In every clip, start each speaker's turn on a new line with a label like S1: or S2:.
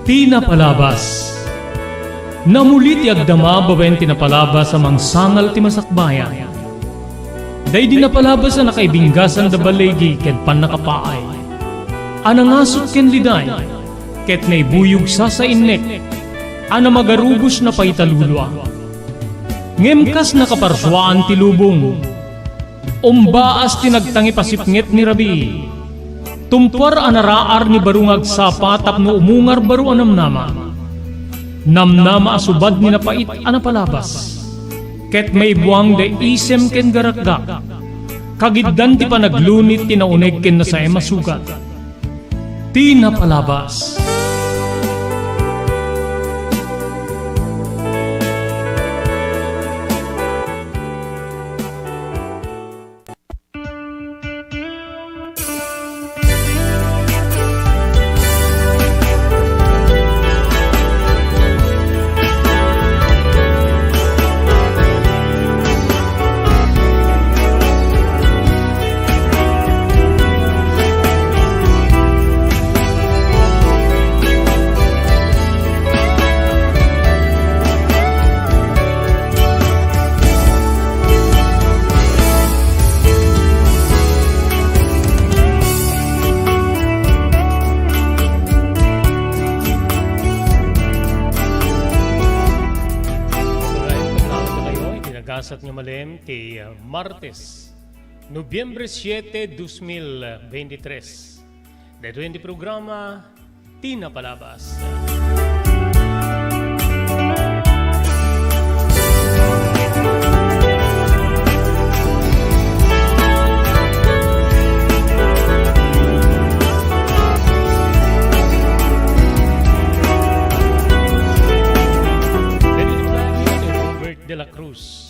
S1: Tinapalabas. Namulit yagdama babayan tinapalabas amang sangal ti masakbayan. Day dinapalabas na nakaibinggasan da balegi ken pan nakapaay. Anangasot ken liday ket naibuyog sa innek. Ana magarubos na paitalulwa. Ngemkas nakaparswaan ti lubong. Umbaas tinagtangi pasipnget ni Rabi. Tumpar anaraar ni barungag sapa tapno umungar baru anamnama. Namnama asubad ni napait anapalabas. Ket may buwang de isem ken garakgak. Kagiddan ti panaglunit tinauneg ken nasay masugat. Tinapalabas. Gasat nga malem ti Martes, Nobyembre 7, 2023. Dito yung programa Tinapalabas. Robert de la Cruz.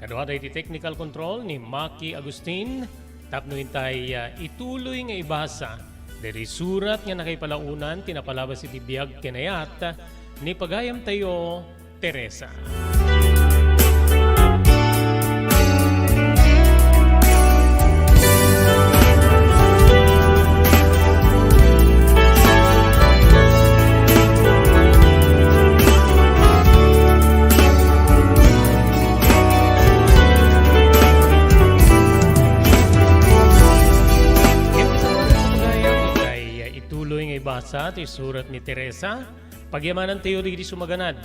S1: Kaduha day ti technical control ni Maki Agustin. Tapno hintay ituloy nga ibasa dari surat nga nakipalaunan tinapalabas iti biag kenayat ni pagayam tayo Teresa. Basa ti surat ni Teresa, pagyamanan tayo di sumaganad.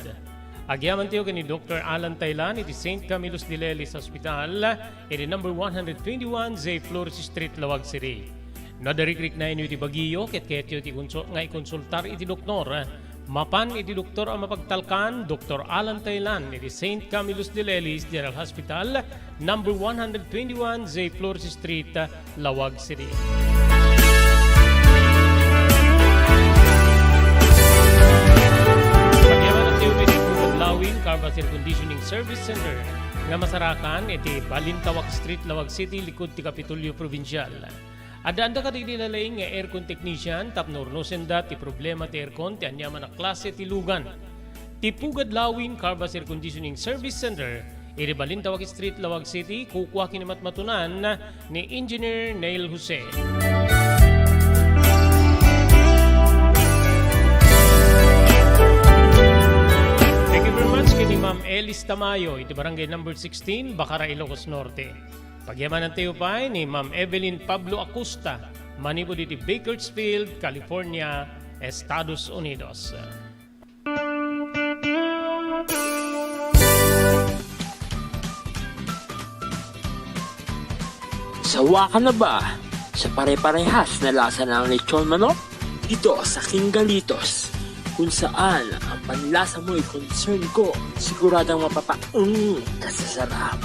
S1: Agyaman tayo ni Dr. Alan Taylan iti St. Camillus de Lelis Hospital, iti number 121 Zay Flores Street, Lawag City. Nadarikrik na inyo iti Baguio, ket ketyo iti nga ikonsultar iti doktor. Mapan iti doktor ang mapagtalkan, Dr. Alan Taylan iti St. Camillus de Lelis General Hospital, number 121 Zay Flores Street, Lawag City. Carvas Air Conditioning Service Center nga masarakan iti Balintawak Street, Lawag City, likod ti Kapitolyo Provincial. Ada-anda ka ti dinalaing nga aircon technician tapno urnosenda ti problema ti aircon ti anyaman na klase ti lugan. Ti Pugad Lawin Carvas Air Conditioning Service Center iti Balintawak Street, Lawag City, kukuha kinimatmatunan ni Engineer Neil Jose. Ni Ma'am Elis Tamayo, iti barangay number 16, Bacara, Ilocos Norte. Pagyamanan tayo pa ni Ma'am Evelyn Pablo Acosta, manipod iti Bakersfield, California, Estados Unidos.
S2: Sawa ka na ba sa pare-parehas na lasa ng lechon manok? Dito sa King Galitos, kung saan ang panlasa mo ay concern ko, siguradang kasasarap.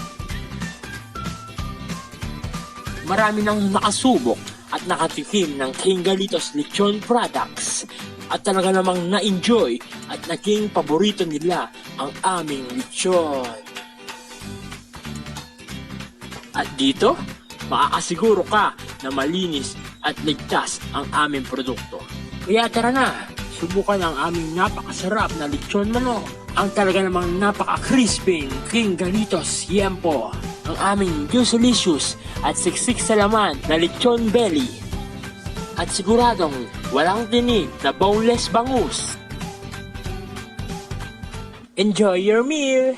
S2: Marami nang nakasubok at nakatikim ng King Galitos lechon products at talaga namang na-enjoy at naging paborito nila ang aming lechon. At dito, makakasiguro ka na malinis at ligtas ang aming produkto. Kaya tara na! Subukan ang aming napakasarap na lechon manok. Ang talaga namang napaka-crisping King Galitos Yempo. Ang aming juicelicious at siksik sa laman na lechon belly. At siguradong walang tinig na boneless bangus. Enjoy your meal!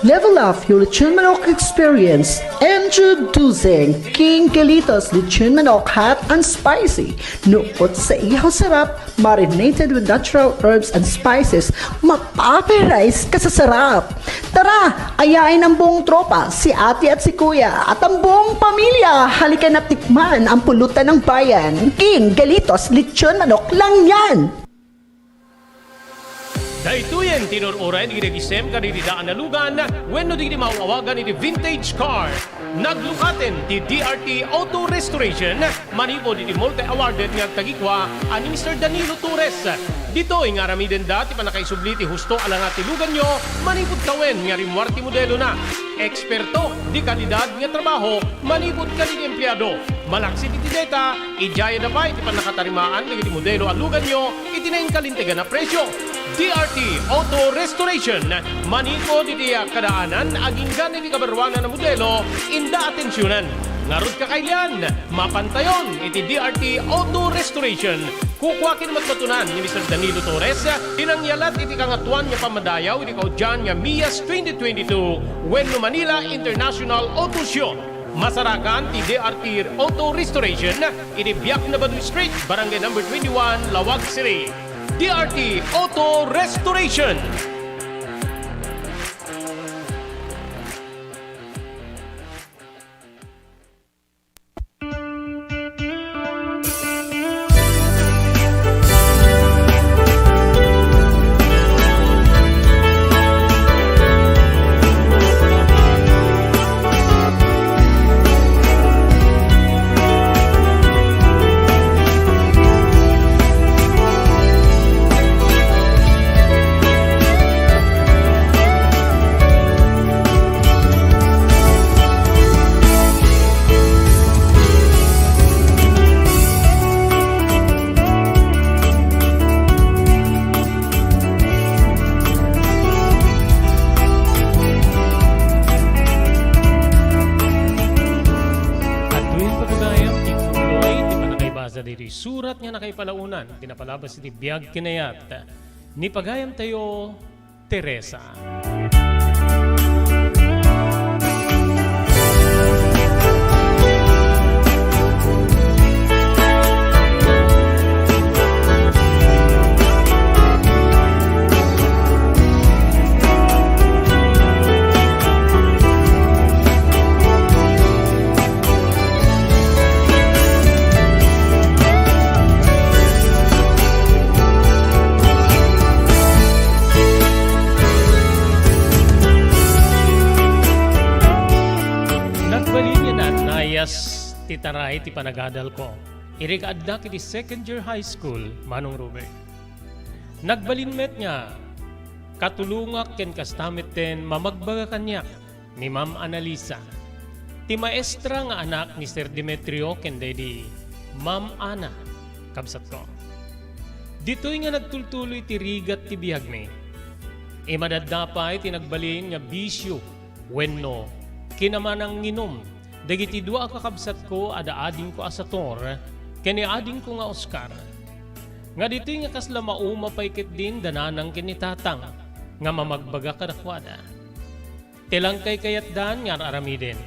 S3: Level up your lechon manok experience. Introducing King Galitos Lechon Manok Hot and Spicy. Nuot sa ihaw sarap, marinated with natural herbs and spices, mapaperize ka sa sarap. Tara, ayain ang buong tropa, si ate at si kuya, at ang buong pamilya. Halika na tikman ang pulutan ng bayan. King Galitos Lechon Manok lang yan.
S1: Daytoyen tinururay di gisem kanididaan na lugan wenno di mauawagan ni vintage car. Naglukaten di DRT Auto Restoration manipo di multi-awarded nga tagikwa ani Mr. Danilo Torres. Dito nga ramiden dati pa nakaisubliti husto alang ati lugan nyo manipod kawen nga rimwarti modelo na. Eksperto di kalidad nga trabaho manipod ka di empleyado. Malaksi di data, ijaya na ba iti pa nakatarimaan di modelo ang lugan nyo itinayin kalintigan na presyo. DRT Auto Restoration maniko di diya kadaanan aging gani di kabarwanan na modelo inda atensyonan. Ngarod ka kailan, mapantayon iti DRT Auto Restoration. Kukwakin magmatunan ni Mr. Danilo Torres, tinangyalat iti kangatuan niya pamadayaw iti kaudyan nga MIAS 2022 when Manila International Auto Show. Masarakan ti DRT Auto Restoration iti Biak na Baduy Street, Barangay number 21, Lawag City. DRT Auto Restoration. Surat nga na kay palaunan, tinapalabas iti biyag kinayat, ni pagayam tayo, Teresa. Titaray ti panagadal ko. Irigaad na kiti second year high school, Manong Robert. Nagbalinmet nga, katulungak ken kastamit ten mamagbaga kanyak ni Ma'am Analisa. Ti maestra nga anak ni Sir Demetrio ken dedi Ma'am Ana, kabsat ko. Dito'y nga nagtultuloy ti rigat ti biyag mi. Imadadapay ti nagbalin nga bisyo, wenno, kinaman ang nginom. Dagiti dua kakabsat ko ada ading ko asator, kani ading ko nga Oscar. Nga dito'y nga kasla maumapayket din dananang kinitatang, nga mamagbaga kadakwada. Tilang kay kayatdan nga aramiden.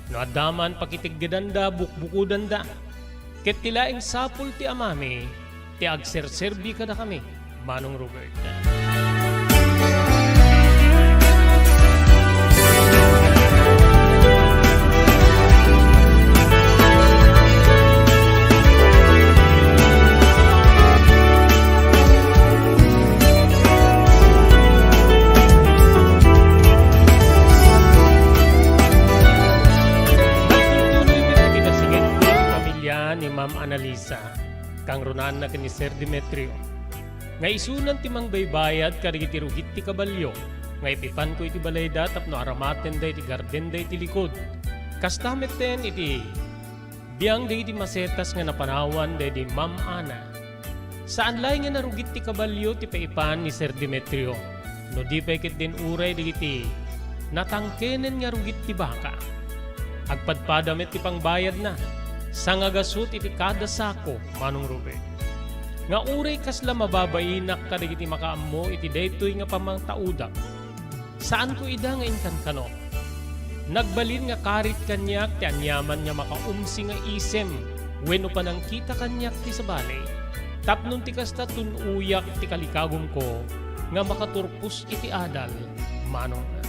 S1: No adaman pakitiggadanda bukbukudanda. Ket tilaing sapul ti amami, ti agserserbi kada kami, Manong Robert. Ni Ma'am Analisa, kang runan na kani Sir Demetrio. Nga isunan ti mang baybayad karigiti rugit ti kabalyo, nga ipipan ko iti balayda tapno aramaten day ti garden day ti likod. Kastamet ten iti biyang day ti masetas nga napanawan day di Ma'am Ana. Saan lay nga narugit ti kabalyo ti paipan ni Sir Demetrio, no di paikit din uray digiti natangkenen nga rugit ti baka. Agpadpadamet ti pangbayad na. Sangagasut iti kada sako, Manong Robert. Nga uray kasla mababainak kadagiti makaammo iti daytoy nga pamangtaudak. Saan ko ida nga inkan kano? Nagbalin nga karit kanyak ti anyaman nga makaumsi nga isem wenno panang kita kanyak ti sabali. Tapnon ti kasta tunuyak ti kalikagom ko nga makaturpus iti adal manong na.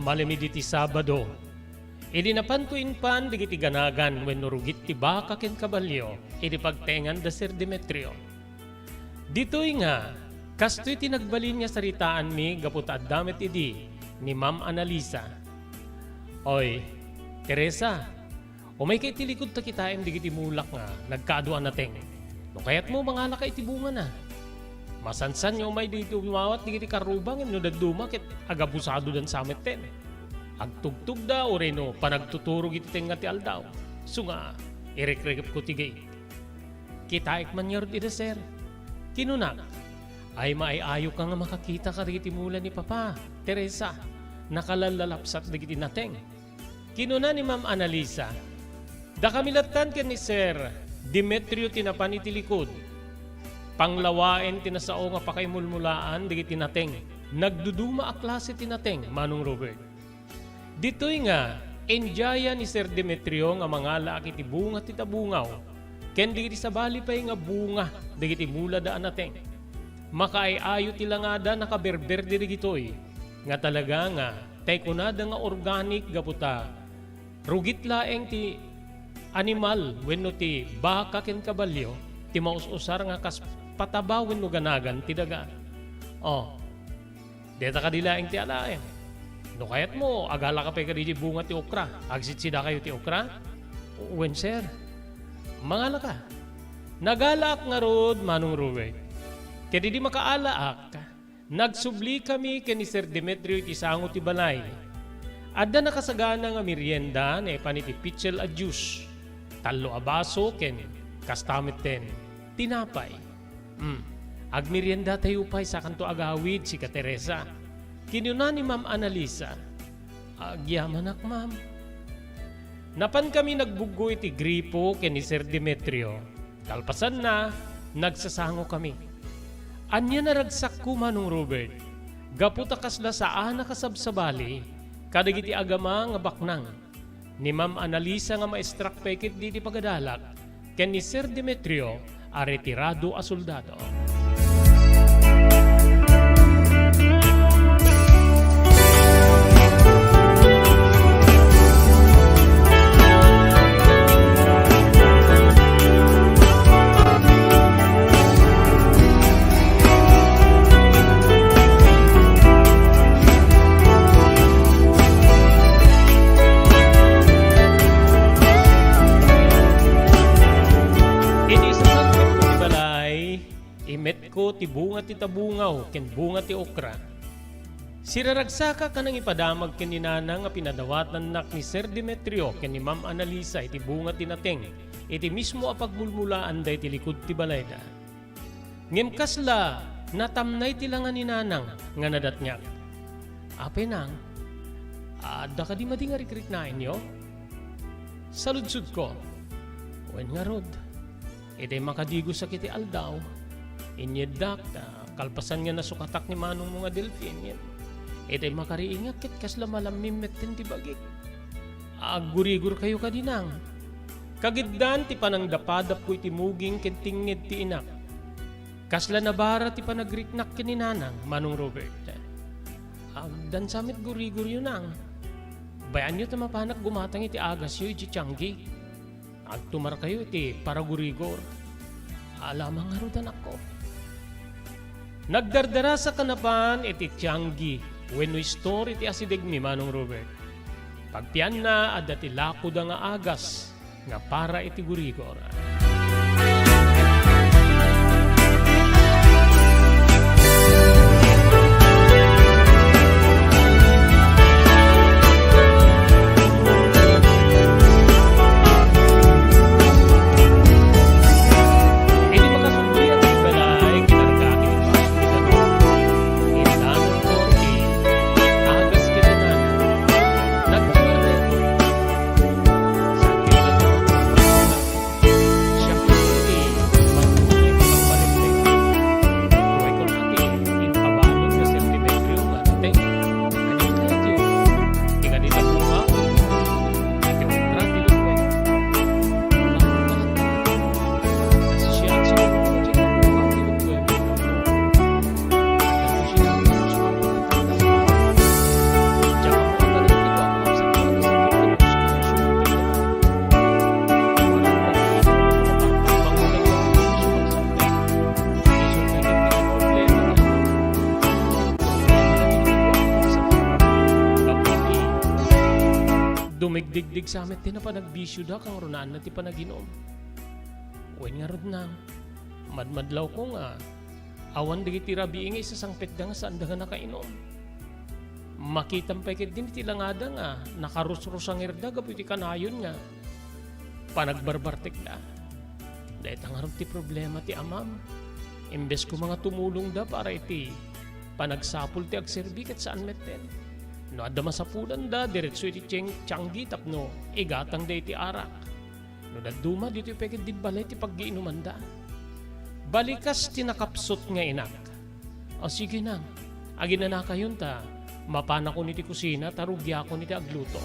S1: Malamid iti Sabado. Idinapan ko inpan digiti ganagan when nurugit ti baka ken kabalyo iti pagtengan da Sir Demetrio. Dito'y nga, kasto'y tinagbalin nga saritaan mi gaputa addamet idi ni Ma'am Analisa. Oy, Teresa, umay kay tilikod ta kitaem digiti mulak nga nagkaaduan nateng. No kayat mo mangala ka iti bunga na. Masansan nyo may dito umawat digiti karubang no dagduma ket agabusado dan samet ten. Agtugtug da o reno panagtuturog iti tenga ti aldaw. Sunga, irekregap ko tigay. Kitaik man yorod ida sir. Kinunak, ay maayayo ka nga makakita ka digiti mula ni Papa, Teresa. Nakalalapsat digiti nateng. Kinuna ni Ma'am Analisa, da kamilatan ken ni Sir Demetrio tinapan iti likod. Panglawaen tinasao nga pakaimulmulaan digiti nateng. Nagduduma a klase tinateng, Manong Robert. Dito'y nga, enjaya ni Sir Demetrio nga mangala iti bunga ti tabungaw. Ken digiti sabali pay nga bunga digiti mula daan nateng. Makaayayo ti langada nakaberber diri gitoy. Nga talaga nga, tay kunada nga organic gaputa. Rugit laeng ti animal wenno ti baka ken kabalyo ti maus-usar nga kas patabaw wenno ganagan ti daga. Oh, deta ka dilaeng ti alaeng. No kayat mo, agala ka pa di bunga ti okra. Agsitsida kayo ti okra? When sir, mangala ka. Nagalaak nga rod, Manong Ruwe. Kaya di makaalaak, nagsubli kami ken ni Sir Demetrio iti sango ti balay. Adda nakasagana nga merienda na ipaniti pitchel a juice. Talo a baso ken kastamit ten. Tinapay. Agmerienda tayo pa'y sa kanto agawid si ka Teresa. Kinuna ni Ma'am Analisa, agyamanak ma'am. Napan kami nagbugo iti gripo ken ni Sir Demetrio. Kalpasan na, nagsasango kami. Anya naragsak ko, Manong Robert. Gaputa kasla saan nakasabsabali, kadagiti agama nga baknang. Ni Ma'am Analisa nga maestrak pekit di pagadalak, ken ni Sir Demetrio a retirado a soldado. Imet ko ti bunga ti tabungaw ken bunga ti okra. Siraragsaka ka nang ipadamag ken ni Nana nga pinadawatan nak ni Sir Demetrio ken ni Ma'am Analisa iti bunga ti nateng. Iti mismo a pagmulmulaan day ti likod ti balayda. Ngem kasla natamnay ti langan ni Nanang nga nadatnyak. Ape nang, adda ka di madi nga rikrik na inyo? Saludsud ko, wen nga rod, iti makadigo sa kiti aldaw. Inyedak, kalpasan nga nasukatak ni Manong mga delfin. Itay makariingat kit kasla malamimit din ti bagik. Agurigur kayo kadinang. Kagiddan ti panang dapadap ko iti muging ken tinged ti inak. Kasla nabara ti panagriknak kininanang, Manong Robert. Agdan samit gurigur yun ang. Bayan nyo tamapanak gumatang iti agas yo iti tiyanggi. Agtumar kayo iti paragurigor. Alamang harudan ako. Nagdardara sa kanapan iti tiyanggi wenno istor iti asideg mi Manong Robert. Pagpian na adda ti lakod nga agas nga para iti gurigor.
S4: Dumigdigdig sa amin ti na panagbisyo da kang runaan na ti panaginom. Uwin nga ron na. Madmadlaw ko nga. Awan digiti rabi nga isa sangpet da nga saan da nga nakainom. Makitang pekit din ti langada nga. Nakarus-rus ang irda gabi ti kanayon nga. Panagbarbartek da. Dahit ang harap ti problema ti amam. Imbes ko mga tumulong da para iti panagsapul ti agserbi kat saan meten. No adda masapulan da diretso iti tiyanggi tapno igatang da iti arak. No daduma dito yung pekit di balay ti paggiinuman da. Balikas ti nakapsot nga inak. O sige nang, agin na kayon ta, mapana ko niti kusina tarugya ko niti agluto.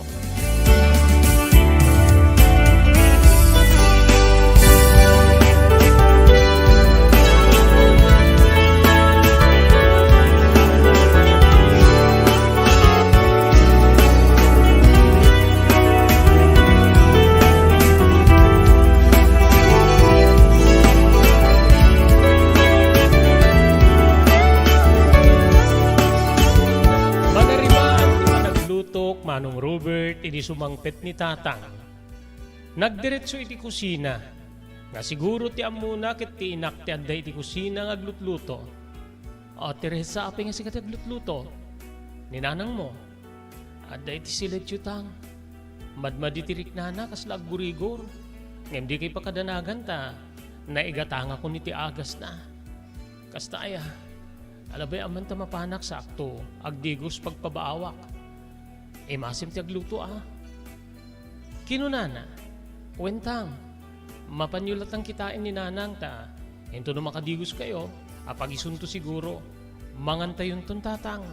S4: Manong Robert, iti sumangpet ni Tatang. Nagdiretso iti kusina. Nga siguro ti amuna ket ti inak ti adda iti kusina nga aglutluto. O Teresa, api nga sikat aglutluto. Ninanang mo. Adda iti silet yutang. Madmad iti riknana kasla aggurigor. Ngem di kay pakadanagan ta. Naigatanga ko niti agas na. Kasta aya. Alabay aman ta mapanak sa akto. Agdigos pagpabaawak. Masim ti agluto Kinunana, wentang, mapanyulat ang kitain ni nanang ta. Ento no makadigos kayo, apagisunto siguro, mangantayon ton Tatang.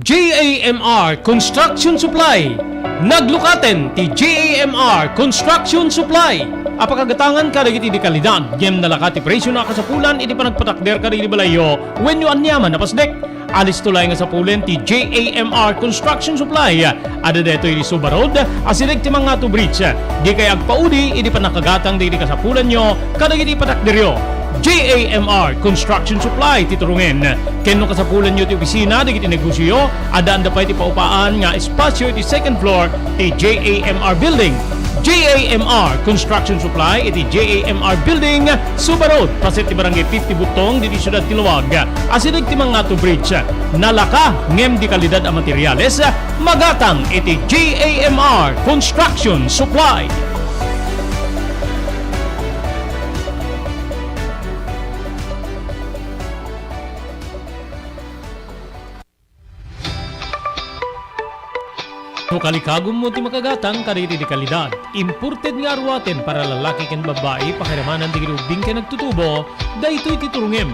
S4: JAMR Construction Supply. Naglukaten ti JAMR Construction Supply. Apakagatangan ka dagiti di kalidad. Gem nalaka ti presyo na kasapulan iti panagpatakder ka di balayo. When you anyaman napasdek. Alis tulay nga sapulen ti JAMR Construction Supply. Ada deto iti Suba Road. Asirig ti mga to bridge. Di kay agpaudi iti panakagatang di kasapulan nyo. Kadagiti patakderyo. JAMR Construction Supply titurungen. Kenno kasapulan nyo ti opisina digiti negosyo, adaan da pa iti paupaan nga espasyo iti second floor ti JAMR Building. JAMR Construction Supply iti JAMR Building, Suba Road, paset ti barangay 50 Butong diti Siyudad Tiluwag. Asidig ti mga to bridge. Nalaka ngem di kalidad a materyales, magatang iti JAMR Construction Supply. No kalikagom mo ti makagatang kaditi di kalidad. Imported nga arwaten para lalaki ken babae pakiramanan di grubing ken nagtutubo. Daytoy ti turungem.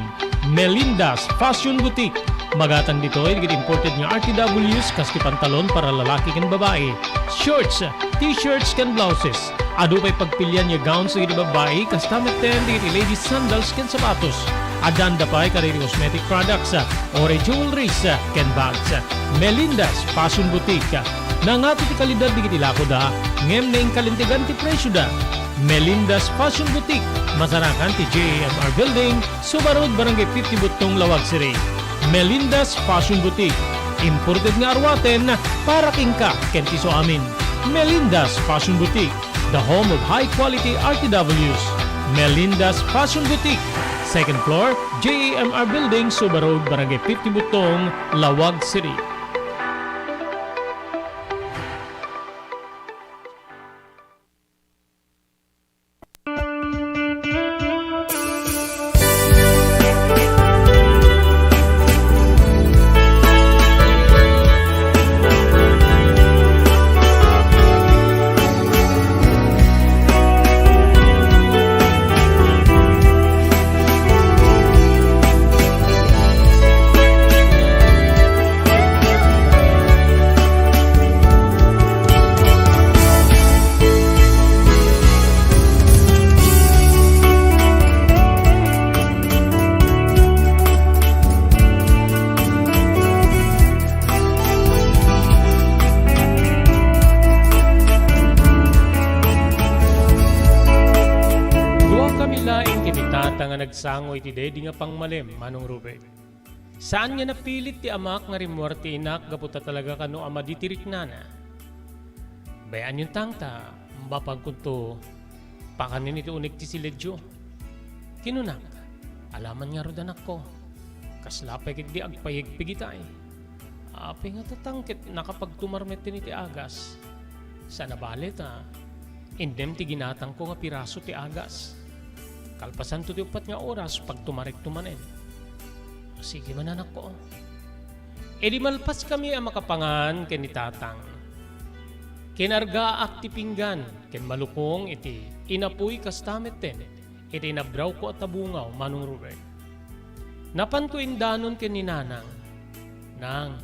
S4: Melinda's Fashion Boutique. Magatang ditoy digit imported nga RTWs kas ti pantalon para lalaki ken babae. Shorts, t-shirts ken blouses. Adu pay pagpilian nga gowns digit babae kas tameten digit ladies sandals ken sapatos. Adanda pay kaditi cosmetic products or jewelries ken bags. Melinda's Fashion Boutique. Nangato ti kalidad digiti lako da, ngem na kalintigan ti presyo da. Melinda's Fashion Boutique, masarakan ti JAMR Building, Suba Road, Barangay 50 Butong, Lawag City. Melinda's Fashion Boutique, imported nga arwaten para kingka ken ti so amin. Melinda's Fashion Boutique, the home of high quality RTWs. Melinda's Fashion Boutique, second floor, JAMR Building, Suba Road, Barangay 50 Butong, Lawag City. Data nga nagsangoy ti dedi nga pangmalim, Manong Ruben. Saan nga napilit ti amak nga rimwar ti inak gaputa talaga kano ama di tirik nana. Bayan yung tangta, mbapag kunto, pakanin iti unig ti siledyo. Kinunak, alaman nga ro danak ko. Kaslapay kit di agpayig pigitay. Api nga tatangkit nakapagtumarmet din iti agas. Sa nabalit indem ti ginatang ko nga piraso ti agas. Kalpasan to ti upat nga oras pag tumarik tumanen. Sige man anak ko. E di malpas kami ang makapangan ken ni tatang. Kinarga ak ti pinggan ken malukong iti inapuy kastamet ten. Iti nabraw ko at tabungaw, Manong Ruben. Napan ko indanon ken ni nanang. Nang,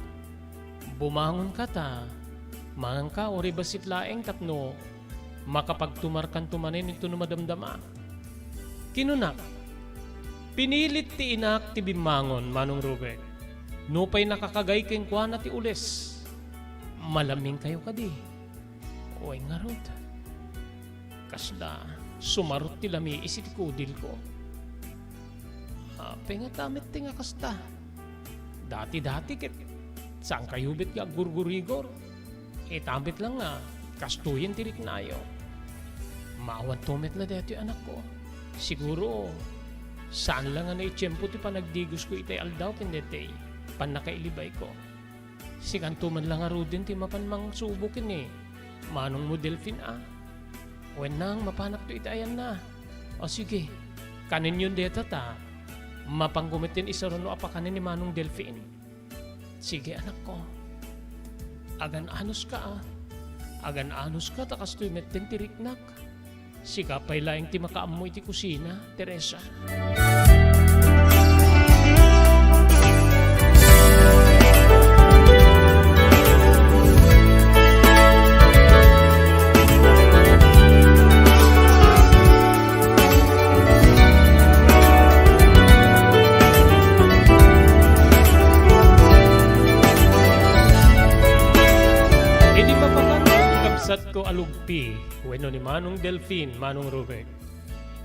S4: bumangon ka ta. Mangang ka ori basit laeng tapno. Makapagtumarkan tumanin ito no madamdama. Kinunak. Pinilit ti inak ti bimangon, Manong Ruben. Nupay nakakagay keng kuana ti ules. Malaming kayo kadi. Uy nga rod. Kasda, sumarot ti lami isi ti kudil ko. Pengatamit ti nga kasta. Dati-dati ket saan kayubit nga gurgurigor. Tamit lang nga, kastuyin tirik nayo. Maawan tumit na dito yung anak ko. Siguro, saan lang nga naitsyempo ti panagdigos ko itay aldaw pendetay, pan nakailibay ko. Sikantuman lang nga rudin ti mapanmang subukin Manong mo Delphine Wen nang mapanak to itayan na. O sige, kanin yun deta ta. Mapanggumitin isa ron no apakanin ni Manong Delphine. Sige anak ko. Agan-anos ka Agan-anos ka takas to'y metten tiriknak. Sikapay laing ti makaamoy ti kusina, Teresa. Sat ko alugpi, weno ni Manong Delphine, Manong Ruben.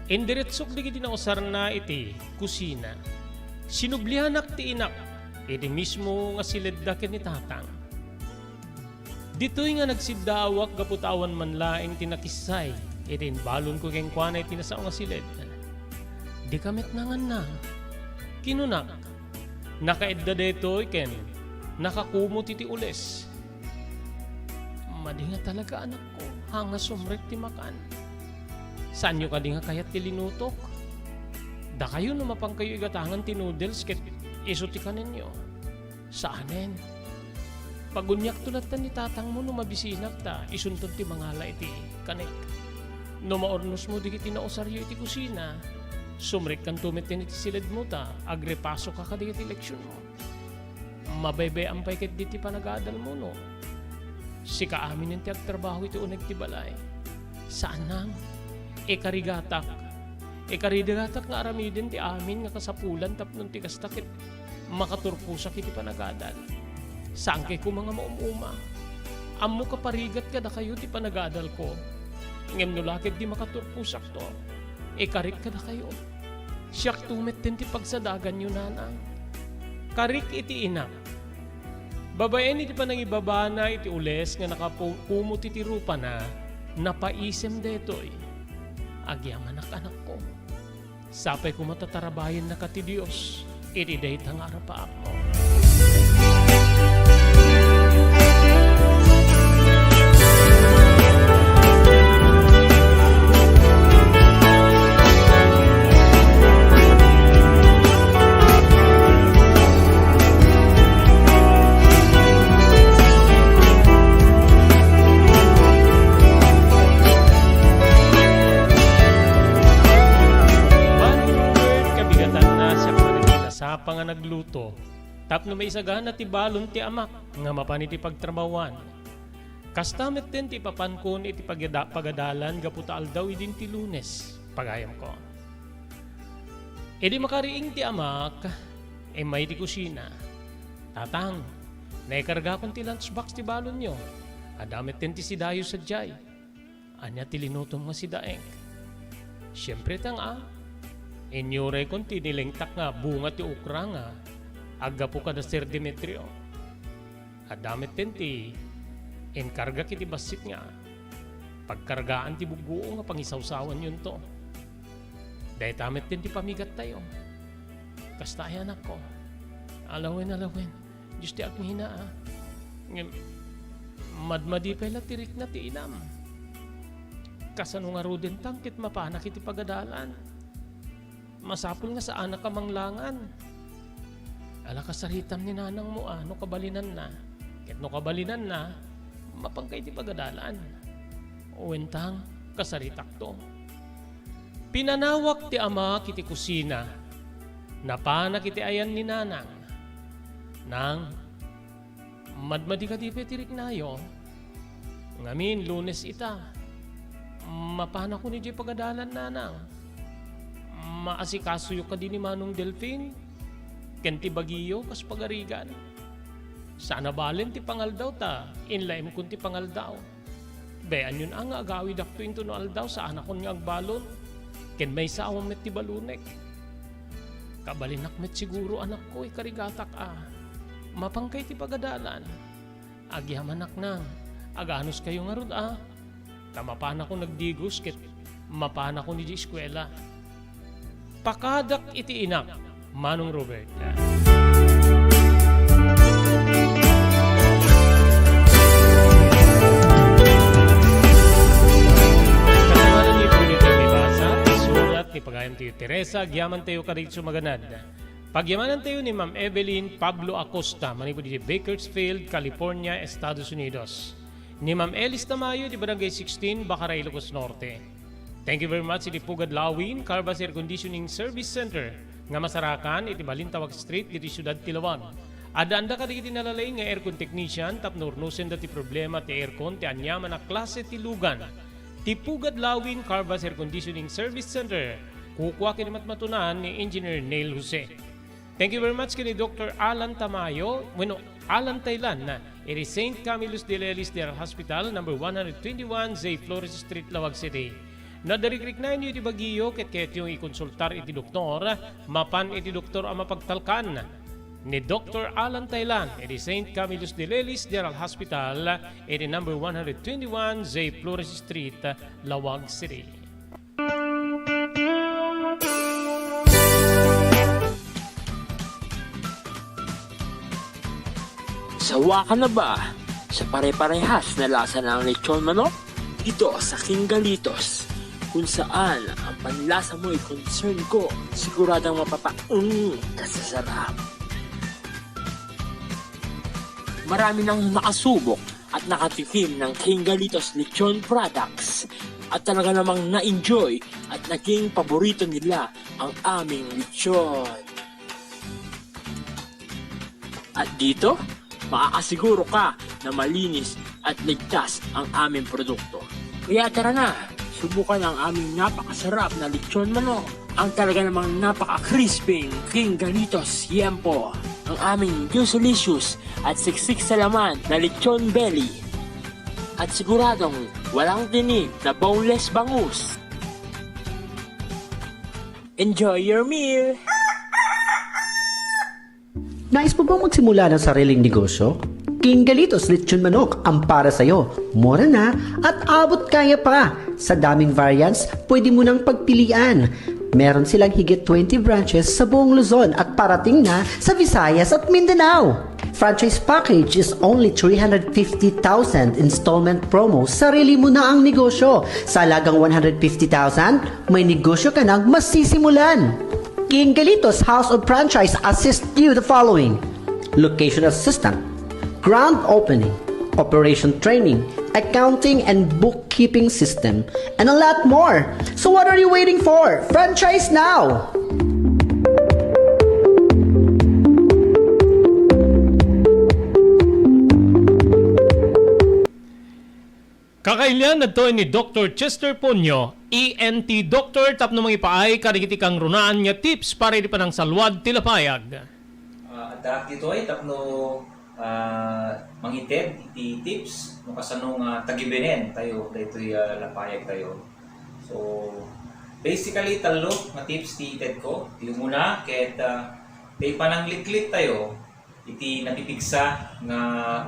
S4: Indiretsok di kiti na usar na iti kusina. Sinublihanak ti inak, iti mismo nga sileddaken ni tatang. Dito'y nga nagsidawak gaputawan man laing tinakisay, iti balon ko keng kwanay tinasao nga siled. Di kamit nangan na. Kinunak, nakaedda deto'y ken, nakakumot iti ules. Madi nga talaga anak ko, hanga sumrek ti makan. Saan nyo kadi nga kayat ti linutok? Da kayo numapang kayo igatangan ti noodles ket iso ti kanin nyo. Saanen? Pagunyak tulatan ni tatang mo numabisinak ta, isuntod ti mangala iti kanik. Numaornos mo di kiti naosaryo iti kusina, sumrek kan tumitin iti silid mo ta, agrepaso ka kadi iti leksyon mo. Mabaybay ampay ket di ti panagadal mo no. Si kaamin yung tiyagtrabaho iti unag ti balay. Saan nang? Ikarigatak nga aramidin ti amin nga kasapulan tapnon ti kastakit makaturpusak iti panagadal. Saan kay ko mga maumuma? Ammo kaparigat ka da kayo ti panagadal ko. Ngem no lakit di makaturpusak to. Ikarik ka da kayo. Siyak tumit din ti pagsadagan yun nanang. Karik iti inak. Babaen iti panangibabana iti ules nga nakakumot iti rupa na napaisem detoy. Agyaman anak ko. Sapay ko matatarabayan na kati Diyos. Iti dayta nga arapaap mo. Pa nga nagluto, tapno may isagana ti balon ti amak, nga mapan iti pagtrabawan. Kastamet din ti papankon iti pagadalan gaputa aldaw idin ti Lunes, pagayam ko. E di makariing ti amak, may ti kusina. Tatang, naikarga kon ti lunchbox ti balon nyo. Adamit din ti si Dayo sa jay. Anya ti linutom nga si Daeng. Siyempre tang Inyure kon tinilingtak nga bunga ti ukra nga. Agga po ka na Sir Demetrio. Adamit din ti enkarga kiti basit nga. Pagkargaan ti bubuo nga pangisawsawan yun to. Dahil tamit din ti pamigat tayo. Kastayan ako. Alawin. Diyos ti akmina madmadi pala tirik na ti inam. Kasano nga rudin tangkit mapanak iti pagadalan. Masapul nga sa anak kamanglangan. Ala kasaritam ni nanang mo no kabalinan na. Ket no kabalinan na, mapangkay ti pagadalan. Uwentang kasaritak to. Pinanawak ti ama kiti kusina. Napanak iti ayan ni nanang. Nang madmadi ka ti petirik nayo. Ngamin Lunes ita. Mapanak ko ni di pagadalan nanang. Maasikasuyo ka din ni Manong Delphine. Kenti bagiyo kas pagarigan. Sana balen ti pangaldaw ta. Inlaim kun ti pangaldaw. Bayan yun ang agawid akto into no aldaw sa anak kon nga agbalon. Ken may sawam met ti balunek. Kabalinak met siguro anak ko ikarigatak Mapangkay ti pagadalan. Agyaman nang. Aganos kayo nga rod Kamapana ko nagdigos ket mapana ko ni di eskwela. Pakadak iti inak. Manong Robert. Kasamanan niyo po nito ang ibasa, isulat ni Pagayam tayo Teresa, Gyaman tayo Karitso Maganad. Pagyamanan tayo ni Ma'am Evelyn Pablo Acosta, manipo di Bakersfield, California, Estados Unidos. Ni Ma'am Elis Tamayo di Barangay 16, Bacaray, Ilocos Norte. Thank you very much, iti Pugad Lawin, Carbas Air Conditioning Service Center, nga masarakan iti Balintawak Street iti Siyudad Tilawan. Adanda ka iti nalalay nga aircon technician tapno urnusen dati problema ti aircon ti anyaman na klase ti lugan. Ti Pugad Lawin Carbas Air Conditioning Service Center. Kukwa kinimat matunan ni Engineer Neil Jose. Thank you very much kini Dr. Alan Tamayo, Alan Taylan na iti St. Camillus de Lelis General Hospital, number 121 Zay Flores Street, Lawag City. Nadarikrik na inyo iti bagiyo ket yung ikonsultar iti doktor, mapan iti doktor ang mapagtalkan ni Dr. Alan Taylan iti St. Camillus de Lelis General Hospital iti number 121 Zay Flores Street, Lawag City.
S2: Sawa ka na ba sa pare-parehas na lasa ng lechon manok? Dito sa King Galitos, kung saan ang panlasa mo ay concern ko, siguradang kasasarap. Marami nang nakasubok at nakatikim ng King Galitos lechon products at talaga namang na-enjoy at naging paborito nila ang aming lechon. At dito, makakasiguro ka na malinis at ligtas ang aming produkto. Kaya tara na, subukan ang aming napakasarap na lechon manok. Ang talaga namang napaka-crisping King Galitos Yempo. Ang aming juicelicious at siksik sa laman na lechon belly. At siguradong walang tinig na boneless bangus. Enjoy your meal!
S3: Nais mo bang magsimula ng sariling negosyo? King Galitos Lechon Manok ang para sa'yo. Mura na at abot kaya pa. Sa daming variants, pwede mo nang pagpilian. Meron silang higit 20 branches sa buong Luzon at parating na sa Visayas at Mindanao. Franchise package is only 350,000 installment promo. Sarili mo na ang negosyo. Sa halagang 150,000, may negosyo ka nang masisimulan. King Galitos House of Franchise assist you the following: location assistant, grand opening, operation training, accounting and bookkeeping system, and a lot more. So what are you waiting for? Franchise now!
S4: Kakailan na to ni Dr. Chester Ponyo, ENT Doctor, tapno mga ipaay karigiti kang runaan nga tips para di pa ng salwad tilapayag.
S5: Adak dito ay tapno mangitid iti tips no kasano nga tagibenen tayo daytoy lapayag tayo. So basically talo nga tips ti ited ko. Ti muna ket tay panangliklik tayo iti napipigsa nga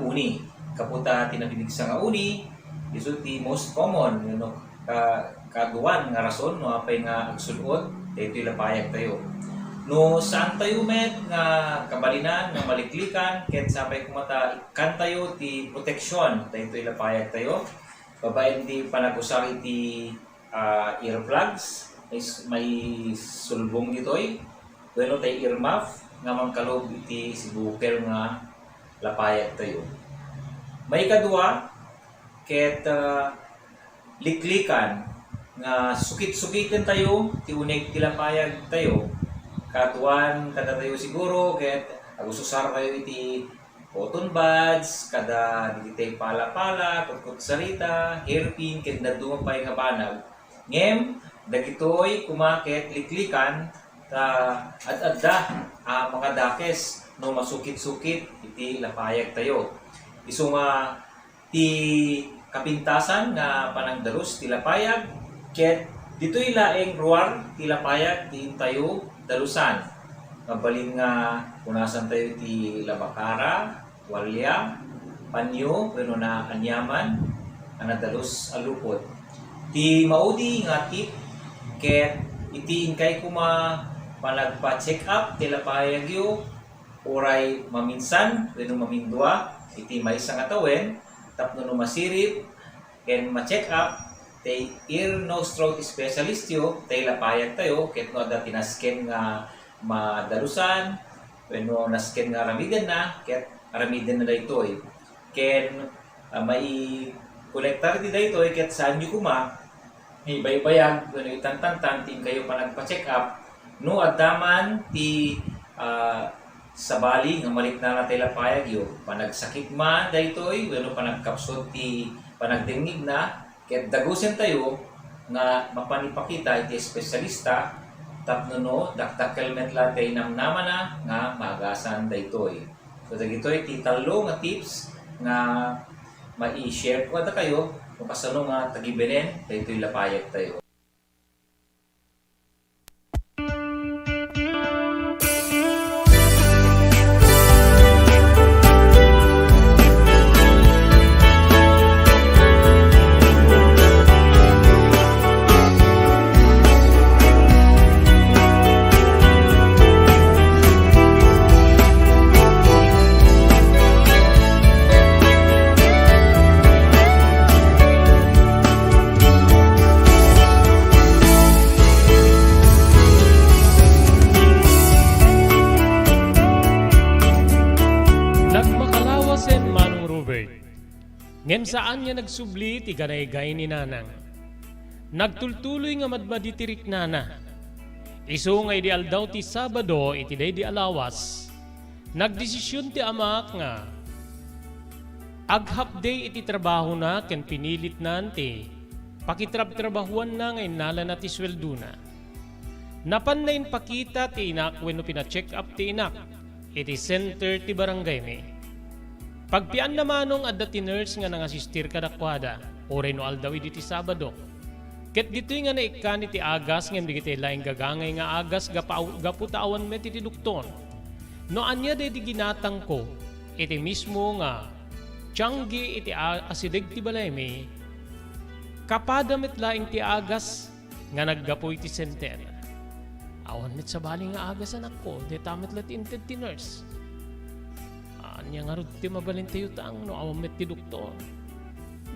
S5: uni. Kaputa ti napipigsa nga uni, isu ti most common kaduan nga rason no apay nga agsulod daytoy lapayag tayo. No saan tayo met nga kabalinan nga maliklikan ket sapay kumata ikan tayo ti proteksyon daytoy lapayag tayo. Babaen di panagusar iti earplugs may sulbong ditoy. Bueno tay earmuff nga mangkalob iti sibuker nga lapayag tayo. May kadua ket liklikan nga sukit-sukitin tayo ti unig ti lapayag tayo. Katuan kada tayo siguro ket agususar tayo iti cotton buds kada diti pala-pala kutkut sarita hairpin ket nadumapay nga banag. Ngem dagitoy kumaket liklikan at adda makadakes no masukit-sukit iti lapayag tayo. Isu nga ti kapintasan nga panangdalos ti lapayag ket ditoy laeng ruar ti lapayag ti tayo dalusan. Mabalin nga punasan tayo ti labakara, walya, panyo, wenno na anyaman ana dalos alupod. Ti maudi nga tip ket iti inkay kuma panagpa-check up ti lapayag yo oray maminsan wenno mamindua iti maysa nga tawen tapno no masirip ken ma-check up tay ear nose throat specialist yo tay lapayag tayo ket no adda tinasken nga madalusan wenno nasken nga aramiden na ket aramiden na daytoy ken may kolektar ti daytoy ket saan yu kuma ibaybayag wenno itantantan tin kayo pa nagpa-check up no addaman ti sabali nga malit na natay lapayag yo panagsakit man daytoy wenno panagkapsot ti panagdingnig na ket dagusen tayo nga mapanipakita iti espesyalista tapno no dakdakkel met latay namnaman na nga magasan daytoy. So dagitoy ti talo nga tips nga mai-share ko kada kayo kung kasano nga tagibenen daytoy lapayag tayo.
S4: Ngem saan niya nagsubli ti ganaygay ni nanang. Nagtultuloy nga madmaditirik nana. Isu nga ideal daw ti Sabado iti day di alawas. Nagdesisyon ti amak nga aghapday iti trabaho na ken pinilit na ti pakitrab-trabahuan na ngay nala na ti sweldo na. Napan na pakita ti inak wenno pina-check up ti inak iti center ti barangay mi. Pagpian namanong adda ti nurse nga nangasistir kadakwada oray no aldaw iti Sabado. Ket ditoy nga naikan iti agas ngem digiti laing gagangay nga agas gaputaawan met iti doktor. No anya dedi ginatang ko iti mismo nga tiyanggi iti asideg ti balay mi kapada met laing ti agas nga naggapoy ti center. Awan met sa bali nga agas anak ko detamet let inted ti nurse. Anya nga rod ti mabalin tayo taang no awam met ti doktor.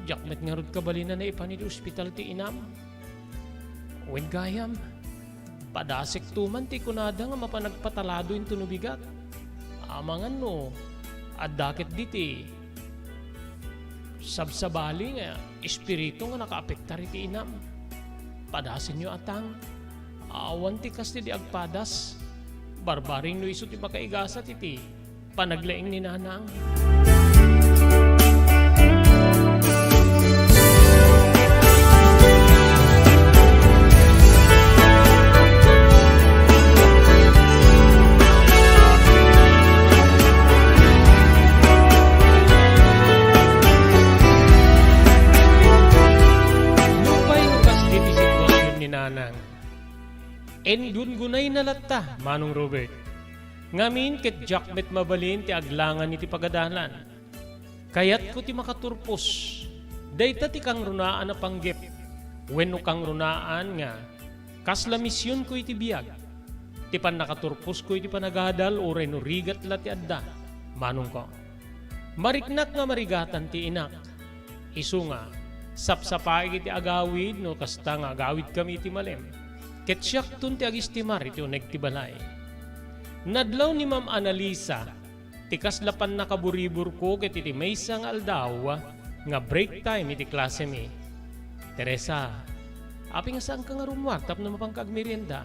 S4: Diyak met nga rod kabalina na ipan iti ospital ti inam. Wen gayam, padasek tuman ti kunada nga mapanagpatalado yung tunubigat. Amangan no, adakit diti. Sabsabali nga, espiritu nga nakaapektar iti inam. Padasin nyo atang, awan ti kasti di agpadas. Barbaring no iso ti makaigasat iti. Panaglaing ni nanang. Lupay nga kas diti sitwasyon ni nanang. En gungunay na latta, Manong Robert. Ngamin ket jakmet mabalin ti aglangan iti pagadalan. Kayat ko ti makaturpos. Dayta ti kang runaan na panggep. Wenno kang runaan nga, kasla misyon ko iti biyag. Ti pan nakaturpos ko iti panagadal o reno rigat la ti adda. Manong ko. Mariknak nga marigatan ti inak. Isu nga, sapsapay iti agawid no kasta nga agawid kami iti malem. Ket siyak tun ti agistimar iti uneg ti balay. Nadlaw ni Ma'am Analisa, ti kaslapan nakaburibur ko ket iti maysa nga aldaw nga break time iti klase mi. Teresa, api nga saan ka nga rumwak tap na mapangkag merienda?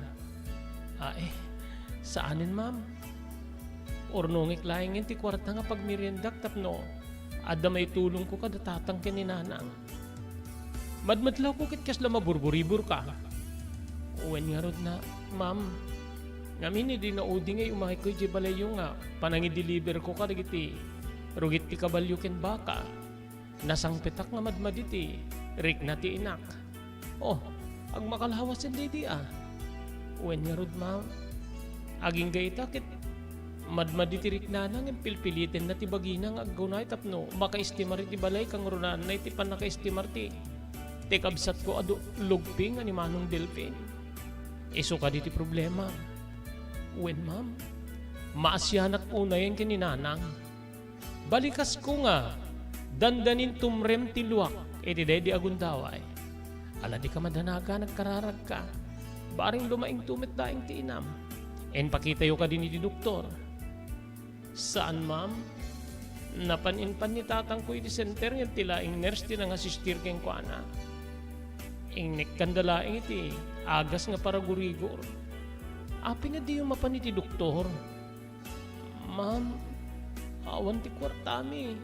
S4: Saanin ma'am? Ornongik laingin ti kwarta nga pag meriendak tapno, adda may tulong ko kada tatang kininanang. Madmadlaw ko kit kasla maburburibur ka. Uwen nga rod na, ma'am, ngamin hindi na udi ngay umahay ko di balayo nga, panangideliver ko ka dagiti, rugit ti kabalyo ken baka, nasang petak nga madmaditi, rik na ti inak. Ag makalawas yung lady Uwen nga rod ma'am, aging gayta kit, madmaditirik na nang pilpilitin na ti bagina nga aggunay tapno makaistimar ti balay kang runaan na iti pan nakaistimar ti kabsat ko ado lugping ani Manong Delphin. Iso ka diti problema. Uwen ma'am, maasyanak unay ang kininanang. Balikas ko nga, dandanin tumrem ti luwak iti dedi agundaway. Ala di ka madanaga nagkararag ka. Baring lumaing tumit daing ti inam. En pakitayo ka din iti doktor. Saan ma'am? Napaninpan ni tatang ko iti center nga tilaing nurse ti nang asistir keng ko ana. Ingnek kandalaing iti agas nga para gurigor. Api nga di yung mapan iti doktor. Ma'am, awan ti kwartami.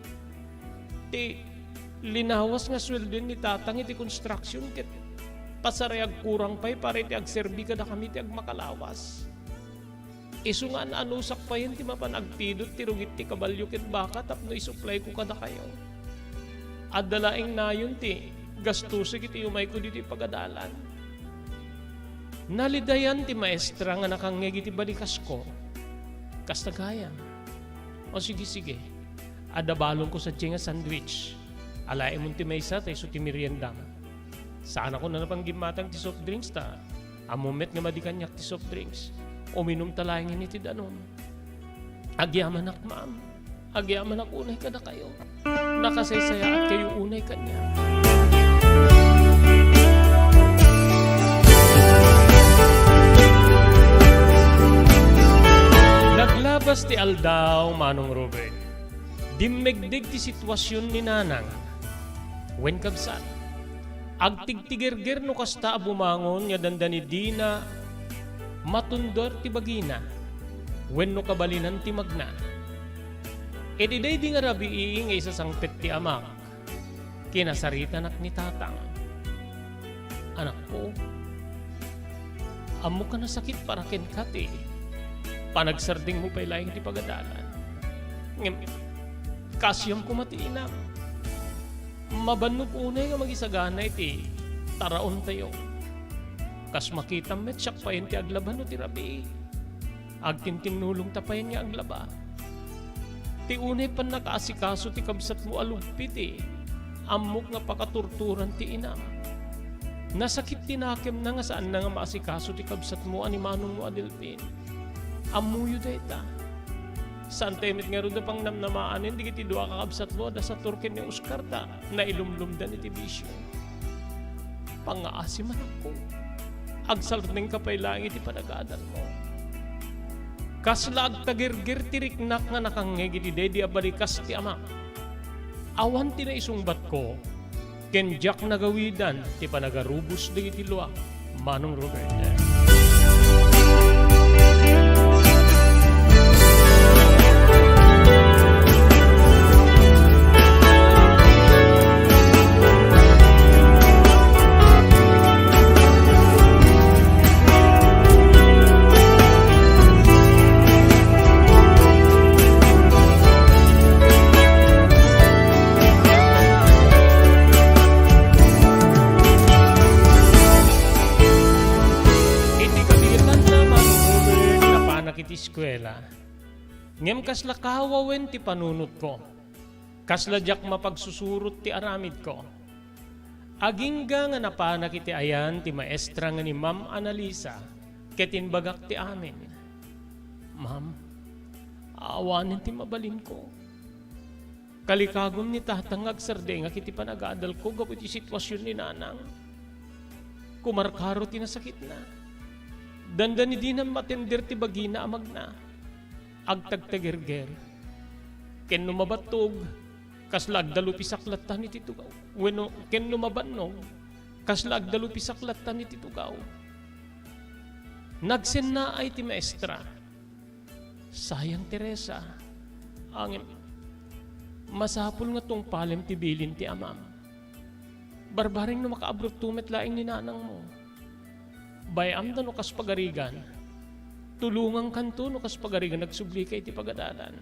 S4: Ti linawas nga sweldo ni tatang iti construction ket pasarayag kurang pa'y para iti agserbi kada kami ti agmakalawas. Isu nga anusak pa yun ti mapanagpidot ti rugit ti kabalyo ket baka tapno isupply ko kada kayo. Adalaing na yun ti gastusig iti umay ko diti pagadalan. Nalidayan ti maestra nga nakangeg iti balikas ko. Kastagayan. O sige. Adabalong ko sa tiyeng sandwich. Alae mo ti maysa tayo so ti meriendam. Saan ako na napanggimatang ti soft drinks ta? Amumet nga madikanyak ti soft drinks. Uminom talangin iti danon. Agyaman ak ma'am. Agyaman ak unay kada kayo. Nakasaysaya at kayo unay kanya. Naglabas ti aldaw, Manong Robert. Dimmegdeg ti sitwasyon ni nanang. Wen kabsat. Agtigtigerger no kasta bumangon nga dandani di na matundor ti bagina. Wen no kabalinan ti magna. Ediday di nga rabi iingay sa sangpet ti amak. Kinasarita nak ni tatang. Anak ko, amo ka na sakit para ken kati. Panagsarding mo pa'y laing ti pagadalan. Kasyam ko matiinam. Mabanok unay nga magisagana iti taraon tayo. Kas makitam met siyak pa yun ti aglaban no ti rabi. Agtintinulong tapayin niya aglaba. Ti unay pan nakaasikaso ti kabsat mo alugpit amok nga pakaturturan ti inam. Nasakit tinakem na nga saan na nga maasikaso ti kabsat mo ani Manong mo Adelphin. Amuyo dayta. Saan temit nga rin na pang namnamaanin di kiti dua kakabsat mo da sa turken ni Oscar ta na ilumlumdan iti bisyo. Pangaasi man ako. Agsalting kapay lang iti panagadal mo. Kaslag tagirgir tiriknak nga nakangeg iti dedi abalikas ti ama. Awan ti na isungbat ko, kenjak nagawidan ti panagarubos di iti luwa, Manong Robert. eskwela. Ngem kasla kawawen ti panunot ko. Kasla jak mapagsusurot ti aramid ko. Agingga nga napanak iti ayan ti maestra nga ni Ma'am Analisa ket inbagak ti amin. Ma'am, aawanin ti mabalin ko. Kalikagom ni tatang agsarde nga kiti panag-aadal ko gapu ti sitwasyon ni nanang. Kumarkaro ti nasakit na. Dandan ni di na matender ti bagina amag na. Agtagtagerger. Ken numabatog, kasla agdalupi saklatan iti tugaw. Wenno ken numabannog, kasla agdalupi saklatan iti tugaw. Nagsen na ay ti maestra. Sayang Teresa. Angin, masapul nga tong palem ti bilin ti amam. Barbaring no makaabrot tumet laing ni nanang mo. Bayam da no kas pagarigan. Tulungang kanto no kas pagarigan nagsubli kay ti pagadalan.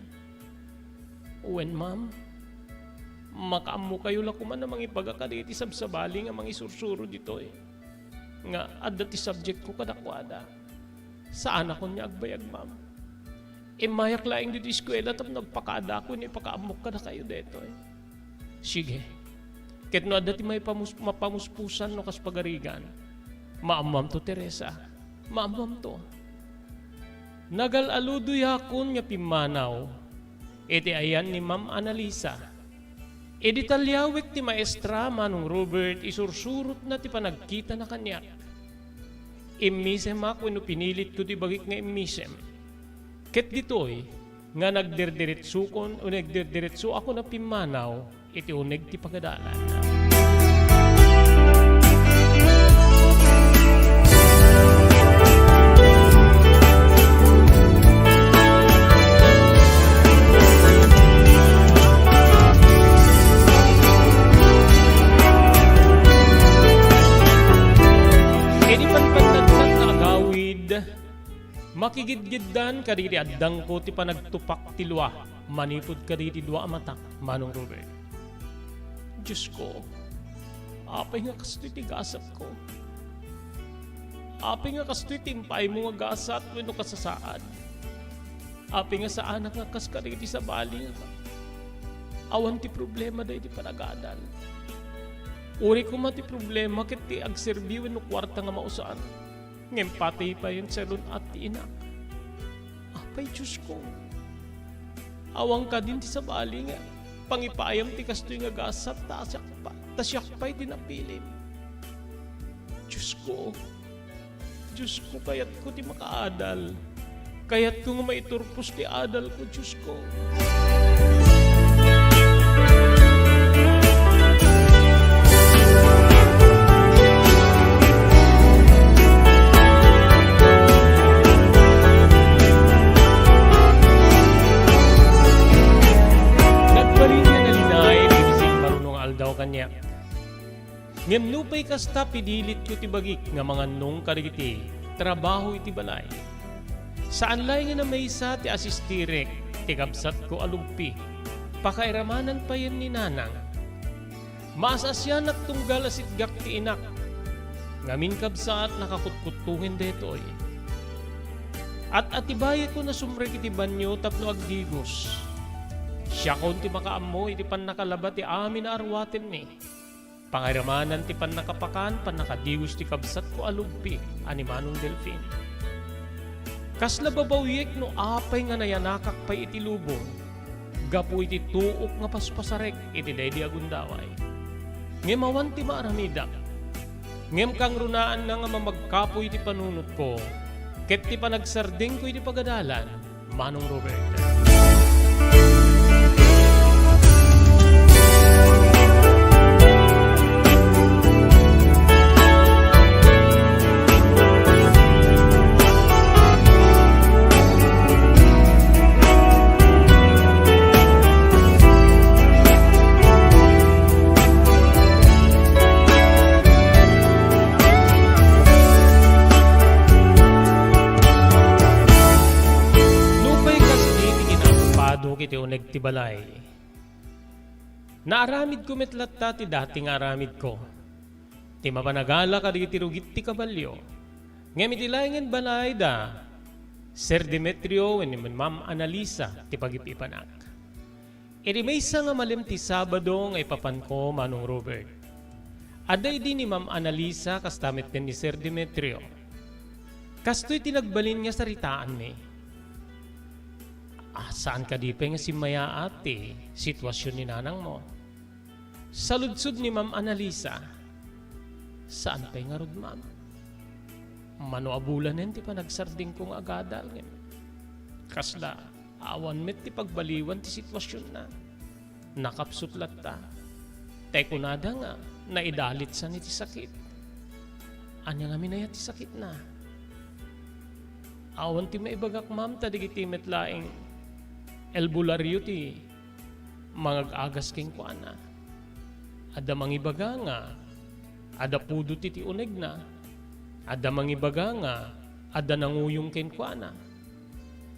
S4: Uwen ma'am, makaammo kayo lakuman na mangipagakadi ti sabsabali nga mangisursuro dito eh. Nga adda ti subject ko kadakwada. Saan ako niya agbayag ma'am? Mayak laing dito eskwela tap nagpakada ko ni pakaamok ka na kayo dito eh. Sige. Ket no adda ti may mapamuspusan no kas pagarigan. Maamam to Teresa. Maamam to. Nagalaludo yakon nga pimanaw. Iti ayan ni Ma'am Analisa. Edi talyawik ti maestra Manong Robert isursurot na ti panagkita na kanya. Immisem ako no pinilit ko ti bagik nga immisem. Ket ditoy nga nagdirdiritsukon o nagdirdiritso ako na pimanaw iti uneg ti pagadalan. Makigidgiddan kadiri addang ko ti panagtupak ti luwa. Manipod kadiri dua amatak, Manong Robert. Diyos ko, apay nga kastoy ti gasat ko. Apay nga kastoy timpay mo nga gasat wenno kasasaad. Apay nga sa anak nga kas kadiri sa bali nga. Awan ti problema day ti panag-aadal. Uri ko man ti problema ket ti agserbi wenno kwarta nga mausaan. Ngem pati pa yun sa lun at inak. Apay Diyos ko. Awang ka din ti sa bali nga. Pangipayam ti kastoy nga gasat tasyak pa'y dinapilim. Diyos ko. Diyos ko kayat ko ti makaadal. Kayat ko nga maiturpos ti adal ko Diyos ko. Kanya. Ngem nupay kasta pidilit ko ti bagik nga mga nung karigiti, trabaho iti balay. Saan lay nga na may isa ti asistirek, ti kabsat ko alugpi, pakairamanan pa yan ni nanang. Maasasyan at tunggal asitgak ti inak, ngamin kabsat nakakutkutuhin detoy. At atibaya ko na sumrek iti banyo tapno agdigos. Siya kon ti makaammo iti pan nakalaba ti amin na arwaten ni. Pangiramanan ti pan nakapakan pan nakadiwis ti kabsat ko alugpi ani Manong Delfin. Kasla babawyek no apay nga nayanakak pa iti lubong. Gapu iti tuok nga paspasarek iti daydi agundaway. Ngem awan ti maaramidak. Ngem kang runaan na nga mamagkapoy iti panunot ko. Ket ti panagsarding ko iti pagadalan, Manong Robert. Kiti uneg ti balay. Naaramid ko metlat ta ti dating aramid ko. Ti mapanagala ka di ti rugit ti kabalyo. Ngem iti laingen balay da. Sir Demetrio ni Ma'am Analisa ti pagipipanak. Iti maysa nga malim ti Sabado nga ipapan ko Manong Robert. Aday di ni Ma'am Analisa kastamit din ni Sir Demetrio. Kasto'y tinagbalin nga saritaan mi. Saan ka di pa nga si Maya ate sitwasyon ni nanang mo? Sa ludsod ni Ma'am Analisa, saan pa nga rod ma'am? Mano abulan ti pa nagsarding kong agadal. Kasla, awan met ti pagbaliwan ti sitwasyon na. Nakapsutlat ta. Teko nada nga, naidalit sa ni ti sakit. Anya nga minaya ti sakit na. Awan ti maibagak ma'am, tadigiti met laing elbularyo ti mangag-agas king kuana. Ada mangibaga nga, ada pudo ti uneg na. Ada mangibaga nga, ada nanguyong ken kuana.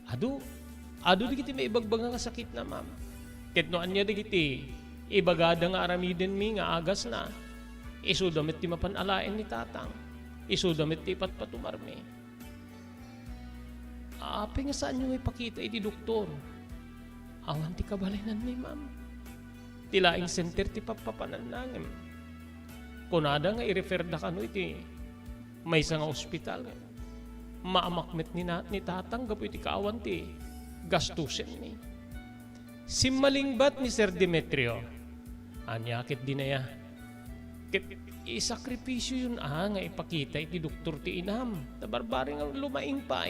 S4: Ado digiti may ibagbaga nga sakit na ma'am. Ketnoan niya digiti, ibagada nga aramiden mi nga agas na. Isu damit ti mapanalain ni tatang. Isu damit ti patpatumar mi. Api nga saan nyo ipakita iti doktor? Awan ti kabalinan mi ma'am. Tilaing center ti papapanan nangem. Kunada nga i-refer da kano iti may nga ospital. Maamakmet ni tatang gapu iti kaawan ti gastusin ni. Simmalingbat ni Sir Demetrio. Anyakit din na ya. Isakripisyo yun nga ipakita iti doktor ti inam. Tabarbari nga lumaing pa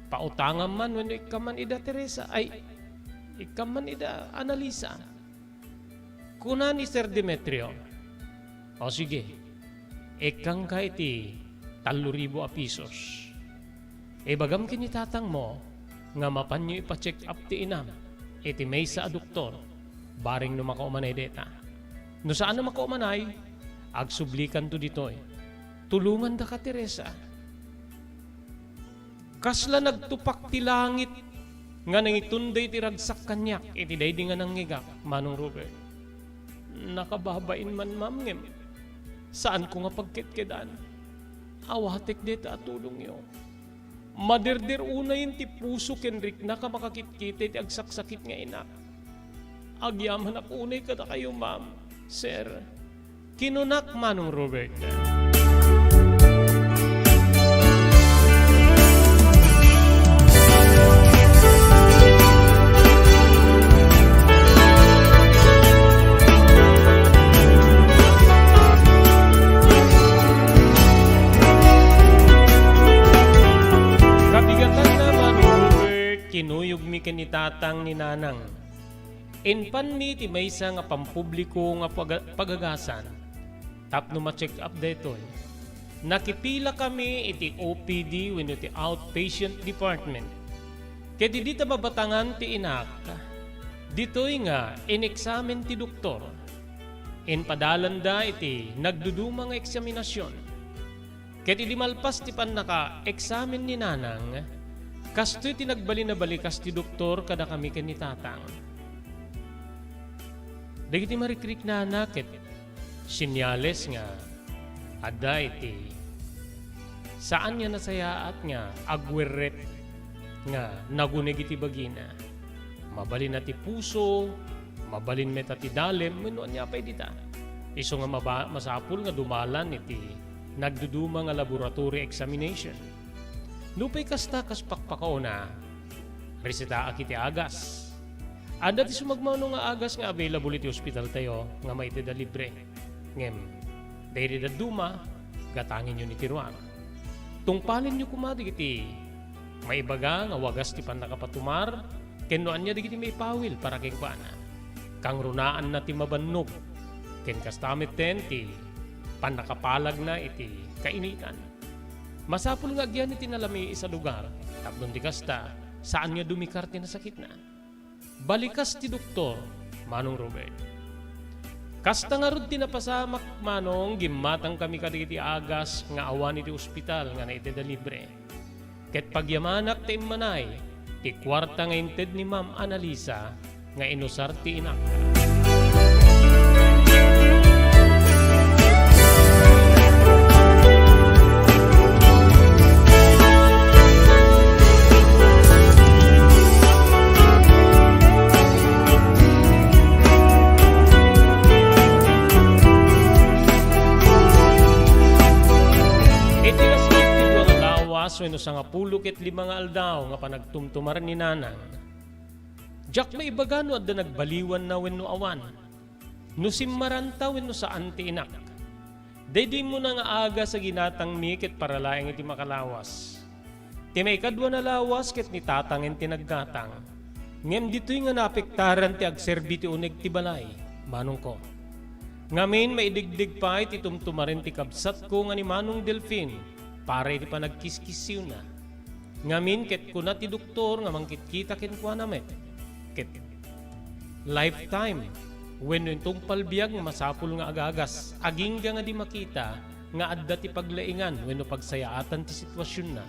S4: Pautangan man when ikaman ida Teresa ay ikaman ida Analisa. Kuna ni Sir Demetrio. O sige, ikang ka iti 3,000 pesos. Bagam kinitatang mo, nga mapanyo ipa-check up ti inam, iti may sa doktor, baring no makaumanay deta. No saan no makaumanay, agsublikan to ditoy. Tulungan da ka Teresa. Kasla nagtupak ti langit, nga nangitunday ti ragsak kanyak, iti daydi nga nangigak, Manong Robert. Nakababain man mamngem. Saan ko nga pagkitkidan? Awatek deta at tulong yo. Maderder una yun ti puso kenrik na ka makakitkita ti agsaksakit nga inak. Agyaman ako unay kada kayo ma'am. Sir, kinunak Manong Robert. Kinuyog mi kanitatang ni nanang. Inpan mi ti maysa nga pampubliko nga pagagasan. Tapno ma-check up detoy. Nakipila kami iti OPD wenno ti outpatient department. Kedi dita mabatangan ti inak. Ditoy nga in-examine ti doktor. Inpadalan da iti nagdudumang eksaminasyon. Kedi di malpas ti pan naka-examine ni nanang. Kasto'y tinagbali na balikas ti doktor kada kami kanitatang. Dagiti marikrik na nakit, sinyales nga, ada iti. Saan niya nasayaat nga, agweret nga, nagunig iti bagina. Mabalin na ti puso, mabalin meta ti dalem, minuan niya pa dita. Iso nga masapul nga dumalan iti, nagduduma nga laboratory examination. Lupay kasta kas pakpakaw na reseta akiti agas. Ada ti sumagmano nga agas nga available iti hospital tayo nga maitida libre. Ngem, dahil da duma, gatangin nyo ni tiruan. Tungpalin nyo kumadig iti maibaga nga wagas ti pan nakapatumar, kenuan niya digiti may pawil para keng kuana. Kang runaan na ti mabannog, ken kastamit ten ti pan nakapalag na iti kainitan. Masapul nga agyan iti nalami isa lugar, tapnon di kasta, saan nga dumikarte na sakit na. Balikas ti doktor, Manong Robert. Kasta nga rod tinapasamak Manong, gimatang kami kaditi agas nga awan iti ospital nga naitida libre. Ket pagyamanak ti manay, ti kwarta nga inted ni Ma'am Analisa nga inusar ti inak. lawas wenno sa nga 15 nga aldaw nga panagtumtumar ni nanang. Jak may ibagano at da nagbaliwan na wenno awan. No simmaranta wenno sa anti inak. Daydi mo na nga aga sa ginatang mi ket para laeng iti makalawas. Ti may kadwa na lawas ket ni tatang en tinaggatang. Ngem dito'y nga napektaran ti agserbi ti uneg ti balay. Manong ko. Ngamin maidigdig pa iti tumtumarin ti kabsat ko nga ni Manong Delfin para iti panagkiskisiw na. Ngamin ket kuna ti doktor nga mangkitkita ken kwa namet. Ket lifetime wenno itong palbiag nga masapul nga agagas agingga nga di makita nga adda ti paglaingan wenno pagsayaatan ti sitwasyon na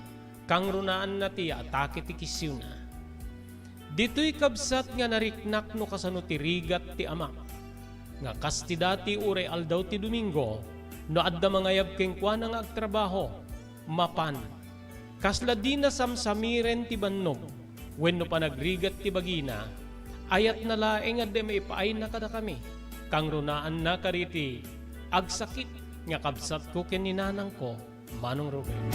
S4: kang runaan na ti atake ti kisiw na. Dito'y kabsat nga nariknak no kasano ti rigat ti ama. Nga kasti dati uray aldaw ti Domingo, no adda mangayab keng kwa nga agtrabaho, mapan. Kasla di na samsamiren ti bannog, wenno panagrigat ti bagina, ayat na laeng adda maipaay na kada kami, kang runaan na kariti, agsakit nga kabsat ko ken ni nanang ko, Manong Robert.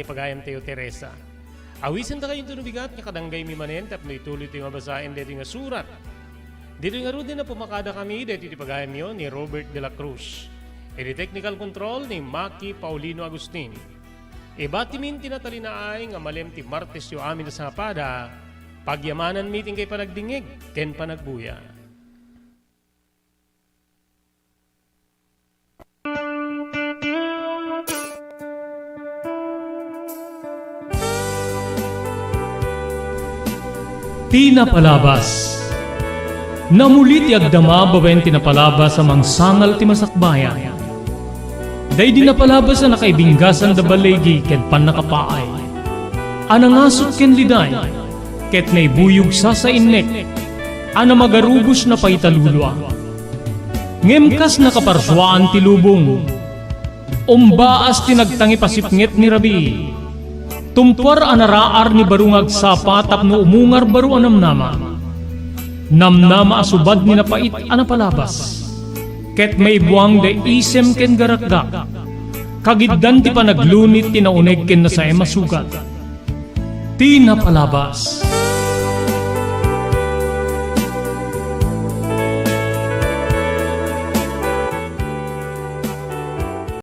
S4: Pagayam tayo Teresa. Awisan ta kayong tunubigat nga kadanggay mi manen tapno ituloy tayo mabasahin dito nga surat. Dito nga rin na pumakada kami dito iti pagayam yun ni Robert de la Cruz. Iti technical control ni Maki Paulino Agustin. Ibatimin tinatalinaay nga malem ti Martes yu amin sa pada pagyamanan meeting kay panagdingig ken panagbuya.
S1: Tinapalabas. Namulit ti agdama bawen tinapalabas sa mangsangal ti masakbayan. Daydi napalabas na nakaibinggasan da balegi ken pannakapaay. Anangasot ken liday ket naibuyog sa innek. Ana magarubos na paitalulwa. Ngemkas nakaparswaan ti lubong. Umbaas tinagtangi pasipnget ni Rabi. Tumpar anaraar ni barungag sapa tapno umungar baru anamnama. Namnama asubad ni napait anapalabas. Ket may buwang da isem ken garakgak. Kagiddan ti panaglunit ti nauneg ken na sa emasugat. Tinapalabas.